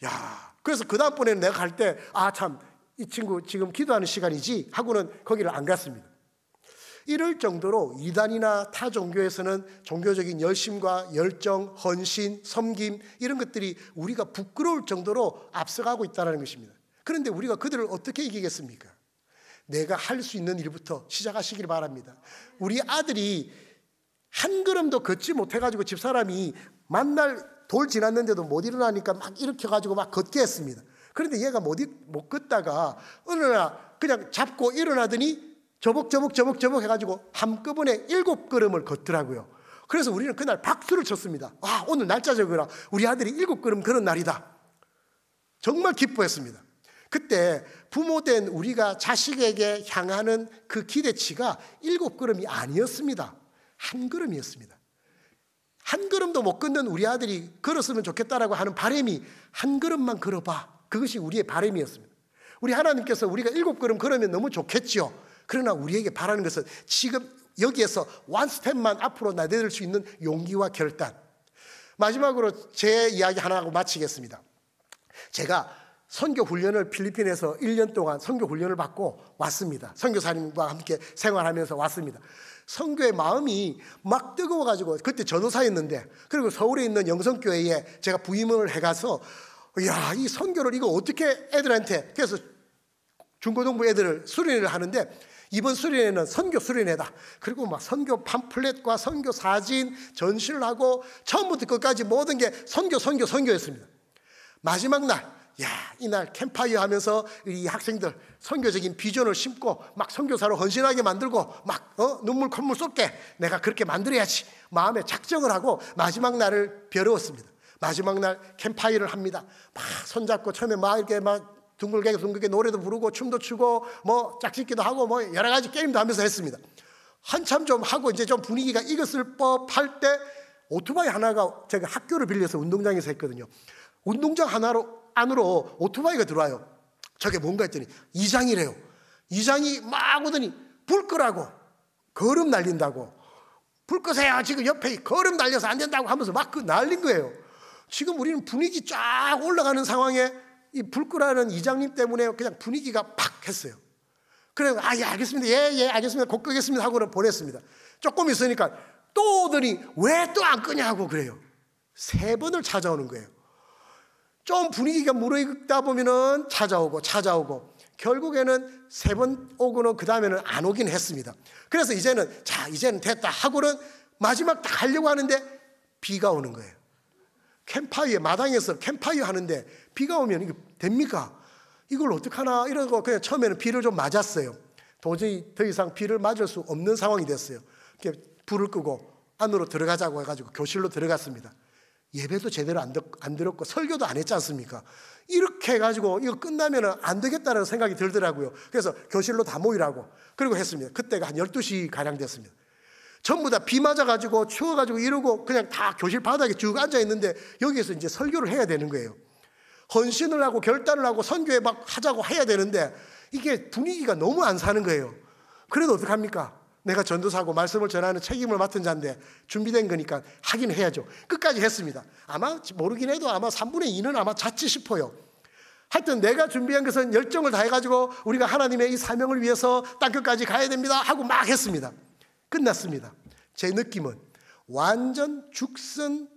야, 그래서 그 다음번에는 내가 갈 때, 참, 이 친구 지금 기도하는 시간이지 하고는 거기를 안 갔습니다. 이럴 정도로 이단이나 타 종교에서는 종교적인 열심과 열정, 헌신, 섬김, 이런 것들이 우리가 부끄러울 정도로 앞서가고 있다는 것입니다. 그런데 우리가 그들을 어떻게 이기겠습니까? 내가 할 수 있는 일부터 시작하시길 바랍니다. 우리 아들이 한 걸음도 걷지 못해가지고 집사람이 만날 돌 지났는데도 못 일어나니까 막 일으켜가지고 막 걷게 했습니다. 그런데 얘가 못 걷다가 어느 날 그냥 잡고 일어나더니 저벅 해가지고 한꺼번에 7걸음을 걷더라고요. 그래서 우리는 그날 박수를 쳤습니다. 오늘 날짜 적어라. 우리 아들이 7걸음 걸은 날이다. 정말 기뻐했습니다. 그때 부모된 우리가 자식에게 향하는 그 기대치가 7걸음이 아니었습니다. 한 걸음이었습니다. 한 걸음도 못 걷는 우리 아들이 걸었으면 좋겠다라고 하는 바람이 한 걸음만 걸어봐. 그것이 우리의 바람이었습니다. 우리 하나님께서 우리가 7걸음 걸으면 너무 좋겠죠. 그러나 우리에게 바라는 것은 지금 여기에서 원 스텝만 앞으로 나대들 수 있는 용기와 결단. 마지막으로 제 이야기 하나 하고 마치겠습니다. 제가 선교 훈련을 필리핀에서 1년 동안 선교 훈련을 받고 왔습니다. 선교사님과 함께 생활하면서 왔습니다. 선교의 마음이 막 뜨거워가지고 그때 전도사였는데, 그리고 서울에 있는 영성교회에 제가 부임을 해가서 이 선교를 이거 어떻게 애들한테, 그래서 중고등부 애들을 수련회를 하는데 이번 수련회는 선교 수련회다. 그리고 막 선교 팜플렛과 선교 사진 전시를 하고 처음부터 끝까지 모든 게 선교였습니다. 마지막 날, 이날 캠파이어 하면서 이 학생들 선교적인 비전을 심고 막 선교사로 헌신하게 만들고 막 눈물 콧물 쏟게 내가 그렇게 만들어야지 마음에 작정을 하고 마지막 날을 벼르었습니다. 마지막 날 캠파이어를 합니다. 막 손잡고 처음에 막 이렇게 막 둥글게 노래도 부르고 춤도 추고 짝짓기도 하고 여러 가지 게임도 하면서 했습니다. 한참 좀 하고 이제 좀 분위기가 익었을 법할 때 오토바이 하나가, 제가 학교를 빌려서 운동장에서 했거든요. 운동장 안으로 오토바이가 들어와요. 저게 뭔가 했더니 이장이래요. 이장이 막 오더니 불 끄라고, 거름 날린다고, 불 끄세요. 지금 옆에 거름 날려서 안 된다고 하면서 막 날린 거예요. 지금 우리는 분위기 쫙 올라가는 상황에 이 불 끄라는 이장님 때문에 그냥 분위기가 팍 했어요. 그래서 예 알겠습니다. 예 알겠습니다. 곧 끄겠습니다 하고는 보냈습니다. 조금 있으니까 또 오더니 왜 또 안 끄냐고 그래요. 3번을 찾아오는 거예요. 좀 분위기가 무르익다 보면은 찾아오고 결국에는 3번 오고는 그 다음에는 안 오긴 했습니다. 그래서 이제는 됐다 하고는 마지막 딱 하려고 하는데 비가 오는 거예요. 캠파이어 마당에서 캠파이어 하는데 비가 오면 이거 됩니까? 이걸 어떡하나 이러고 그냥 처음에는 비를 좀 맞았어요. 도저히 더 이상 비를 맞을 수 없는 상황이 됐어요. 이렇게 불을 끄고 안으로 들어가자고 해가지고 교실로 들어갔습니다. 예배도 제대로 안 들었고 설교도 안 했지 않습니까? 이렇게 해가지고 이거 끝나면 안 되겠다는 생각이 들더라고요. 그래서 교실로 다 모이라고 그리고 했습니다. 그때가 한 12시 가량 됐습니다. 전부 다 비 맞아가지고 추워가지고 이러고 그냥 다 교실 바닥에 쭉 앉아있는데 여기에서 이제 설교를 해야 되는 거예요. 헌신을 하고 결단을 하고 선교에 막 하자고 해야 되는데 이게 분위기가 너무 안 사는 거예요. 그래도 어떡합니까? 내가 전도사고 말씀을 전하는 책임을 맡은 자인데 준비된 거니까 하긴 해야죠. 끝까지 했습니다. 아마 모르긴 해도 아마 3분의 2는 아마 잤지 싶어요. 하여튼 내가 준비한 것은 열정을 다해가지고 우리가 하나님의 이 사명을 위해서 땅끝까지 가야 됩니다 하고 막 했습니다. 끝났습니다. 제 느낌은 완전 죽순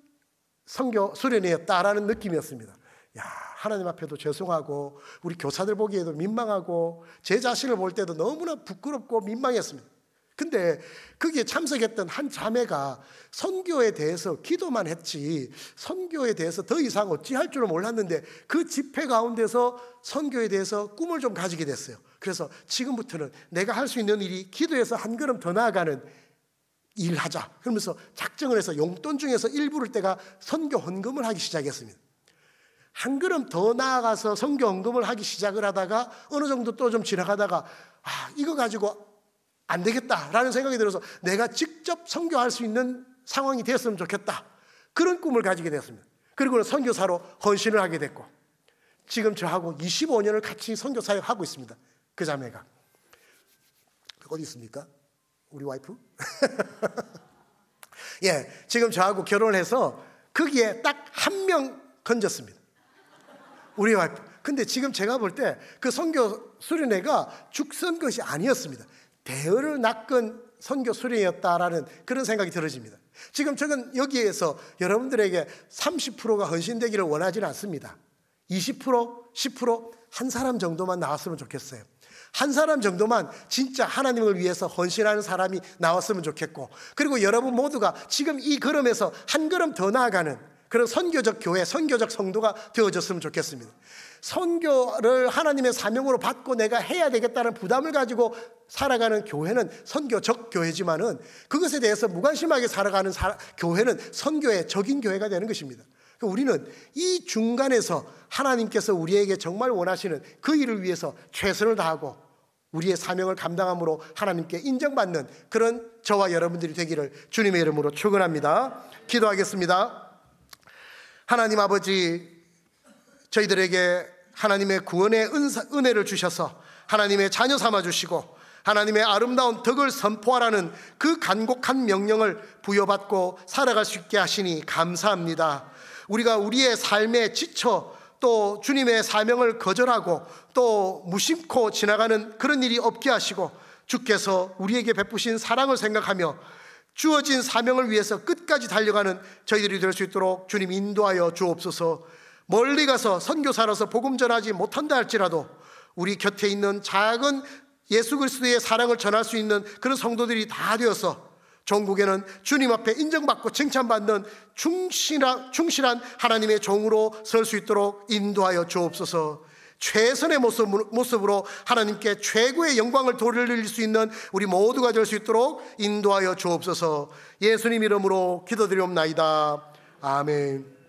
선교 수련회였다라는 느낌이었습니다. 야, 하나님 앞에도 죄송하고 우리 교사들 보기에도 민망하고 제 자신을 볼 때도 너무나 부끄럽고 민망했습니다. 근데 거기에 참석했던 한 자매가 선교에 대해서 기도만 했지 선교에 대해서 더 이상 어찌할 줄은 몰랐는데 그 집회 가운데서 선교에 대해서 꿈을 좀 가지게 됐어요. 그래서 지금부터는 내가 할 수 있는 일이 기도해서 한 걸음 더 나아가는 일하자 그러면서 작정을 해서 용돈 중에서 일부를 떼가 선교 헌금을 하기 시작했습니다. 한 걸음 더 나아가서 선교 헌금을 하기 시작을 하다가 어느 정도 또 좀 지나가다가 이거 가지고 안 되겠다라는 생각이 들어서 내가 직접 선교할 수 있는 상황이 됐으면 좋겠다. 그런 꿈을 가지게 됐습니다. 그리고는 선교사로 헌신을 하게 됐고 지금 저하고 25년을 같이 선교 사역하고 있습니다. 그 자매가 어디 있습니까? 우리 와이프? 예, 지금 저하고 결혼을 해서 거기에 딱 한 명 건졌습니다. 우리 와이프. 근데 지금 제가 볼 때 그 선교 수련회가 죽선 것이 아니었습니다. 대열을 낚은 선교 수련회였다라는 그런 생각이 들어집니다. 지금 저는 여기에서 여러분들에게 30%가 헌신되기를 원하지는 않습니다. 20%, 10% 한 사람 정도만 나왔으면 좋겠어요. 한 사람 정도만 진짜 하나님을 위해서 헌신하는 사람이 나왔으면 좋겠고 그리고 여러분 모두가 지금 이 걸음에서 한 걸음 더 나아가는 그런 선교적 교회, 선교적 성도가 되어졌으면 좋겠습니다. 선교를 하나님의 사명으로 받고 내가 해야 되겠다는 부담을 가지고 살아가는 교회는 선교적 교회지만은 그것에 대해서 무관심하게 살아가는 교회는 선교의 적인 교회가 되는 것입니다. 우리는 이 중간에서 하나님께서 우리에게 정말 원하시는 그 일을 위해서 최선을 다하고 우리의 사명을 감당함으로 하나님께 인정받는 그런 저와 여러분들이 되기를 주님의 이름으로 축원합니다. 기도하겠습니다. 하나님 아버지, 저희들에게 하나님의 구원의 은혜를 주셔서 하나님의 자녀 삼아주시고 하나님의 아름다운 덕을 선포하라는 그 간곡한 명령을 부여받고 살아갈 수 있게 하시니 감사합니다. 우리가 우리의 삶에 지쳐 또 주님의 사명을 거절하고 또 무심코 지나가는 그런 일이 없게 하시고 주께서 우리에게 베푸신 사랑을 생각하며 주어진 사명을 위해서 끝까지 달려가는 저희들이 될 수 있도록 주님 인도하여 주옵소서. 멀리 가서 선교사로서 복음 전하지 못한다 할지라도 우리 곁에 있는 작은 예수 그리스도의 사랑을 전할 수 있는 그런 성도들이 다 되어서 전국에는 주님 앞에 인정받고 칭찬받는 충실한 하나님의 종으로 설 수 있도록 인도하여 주옵소서. 최선의 모습으로 하나님께 최고의 영광을 돌릴 수 있는 우리 모두가 될 수 있도록 인도하여 주옵소서. 예수님 이름으로 기도드리옵나이다. 아멘.